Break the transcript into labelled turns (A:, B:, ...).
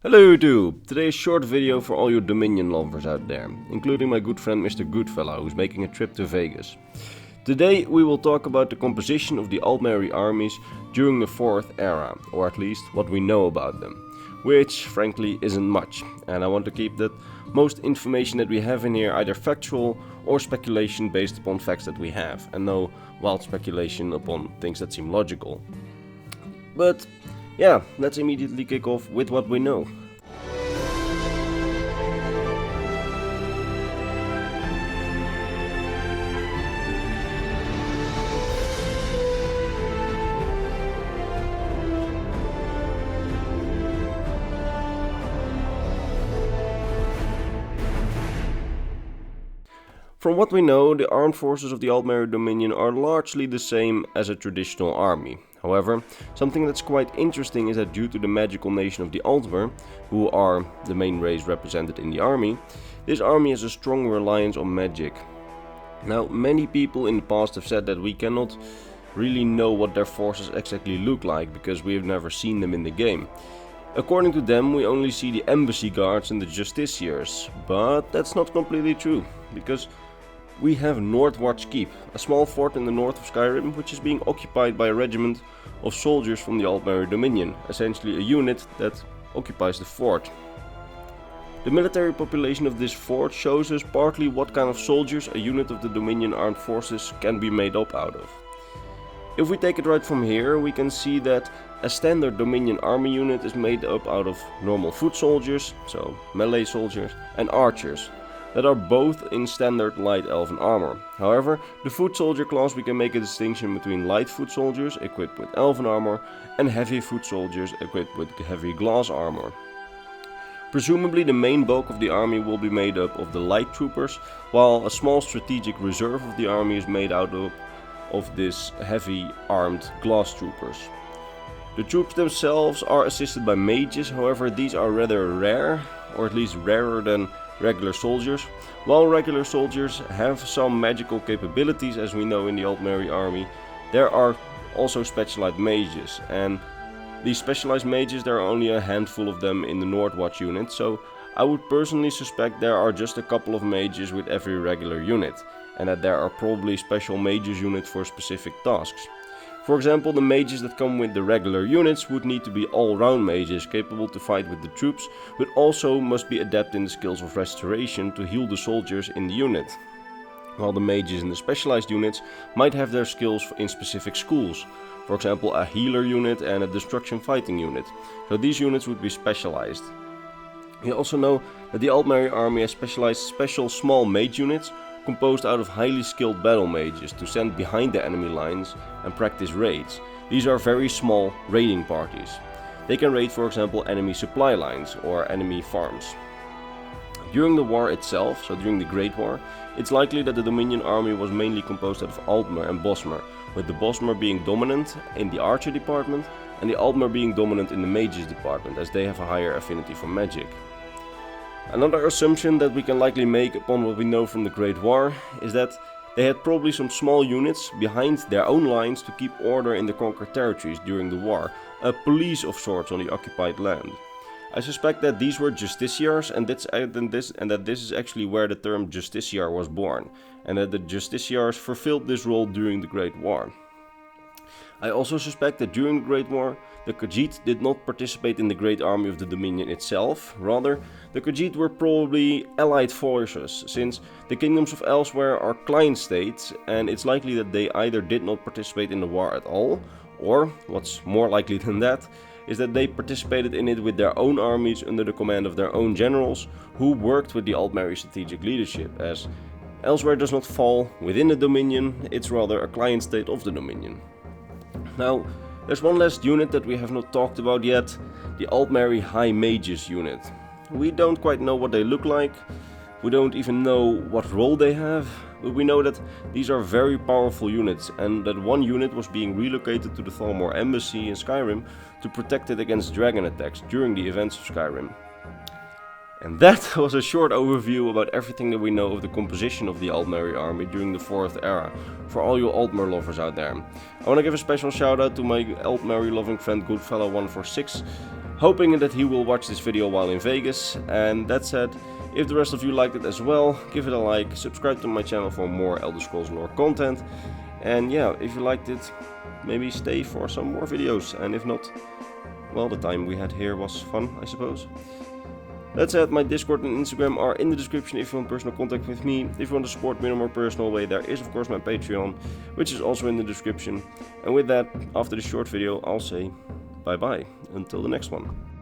A: Hello YouTube! Today's short video for all you Dominion lovers out there, including my good friend Mr. Goodfellow, who's making a trip to Vegas. Today we will talk about the composition of the Aldmeri armies during the 4th era, or at least what we know about them, which frankly isn't much, and I want to keep that most information that we have in here either factual or speculation based upon facts that we have, and no wild speculation upon things that seem logical. But yeah, let's immediately kick off with what we know. From what we know, the armed forces of the Aldmeri Dominion are largely the same as a traditional army. However, something that's quite interesting is that due to the magical nation of the Aldmer, who are the main race represented in the army, this army has a strong reliance on magic. Now, many people in the past have said that we cannot really know what their forces exactly look like because we have never seen them in the game. According to them, we only see the embassy guards and the justiciars, but that's not completely true, because we have Northwatch Keep, a small fort in the north of Skyrim, which is being occupied by a regiment of soldiers from the Aldmeri Dominion, essentially a unit that occupies the fort. The military population of this fort shows us partly what kind of soldiers a unit of the Dominion armed forces can be made up out of. If we take it right from here, we can see that a standard Dominion army unit is made up out of normal foot soldiers, so melee soldiers, and archers, that are both in standard light elven armor. However, the foot soldier class, we can make a distinction between light foot soldiers equipped with elven armor and heavy foot soldiers equipped with heavy glass armor. Presumably the main bulk of the army will be made up of the light troopers, while a small strategic reserve of the army is made out of this heavy armed glass troopers. The troops themselves are assisted by mages, however these are rather rare, or at least rarer than regular soldiers. While regular soldiers have some magical capabilities, as we know in the Aldmeri army, there are also specialized mages, and these specialized mages, there are only a handful of them in the Northwatch unit, so I would personally suspect there are just a couple of mages with every regular unit, and that there are probably special mages units for specific tasks. For example, the mages that come with the regular units would need to be all-round mages, capable to fight with the troops, but also must be adept in the skills of restoration to heal the soldiers in the unit. While the mages in the specialized units might have their skills in specific schools, for example a healer unit and a destruction fighting unit, so these units would be specialized. We also know that the Aldmeri army has specialized special small mage units, composed out of highly skilled battle mages to send behind the enemy lines and practice raids. These are very small raiding parties. They can raid, for example, enemy supply lines or enemy farms. During the war itself, so during the Great War, it's likely that the Dominion army was mainly composed out of Aldmer and Bosmer, with the Bosmer being dominant in the archer department and the Aldmer being dominant in the mages department, as they have a higher affinity for magic. Another assumption that we can likely make upon what we know from the Great War is that they had probably some small units behind their own lines to keep order in the conquered territories during the war, a police of sorts on the occupied land. I suspect that these were justiciars, and that this is actually where the term justiciar was born, and that the justiciars fulfilled this role during the Great War. I also suspect that during the Great War, the Khajiit did not participate in the Great Army of the Dominion itself. Rather, the Khajiit were probably allied forces, since the kingdoms of elsewhere are client states, and it's likely that they either did not participate in the war at all, or, what's more likely than that, is that they participated in it with their own armies under the command of their own generals, who worked with the Aldmeri strategic leadership, as elsewhere does not fall within the Dominion, it's rather a client state of the Dominion. Now, there's one last unit that we have not talked about yet, the Aldmeri High Mages unit. We don't quite know what they look like, we don't even know what role they have, but we know that these are very powerful units, and that one unit was being relocated to the Thalmor embassy in Skyrim to protect it against dragon attacks during the events of Skyrim. And that was a short overview about everything that we know of the composition of the Aldmeri army during the 4th era, for all you Aldmer lovers out there. I want to give a special shout out to my Aldmeri loving friend Goodfellow146, hoping that he will watch this video while in Vegas. And that said, if the rest of you liked it as well, give it a like, subscribe to my channel for more Elder Scrolls lore content. And yeah, if you liked it, maybe stay for some more videos. And if not, well, the time we had here was fun, I suppose. That said, my Discord and Instagram are in the description if you want personal contact with me. If you want to support me in a more personal way, there is of course my Patreon, which is also in the description. And with that, after this short video, I'll say bye bye, until the next one.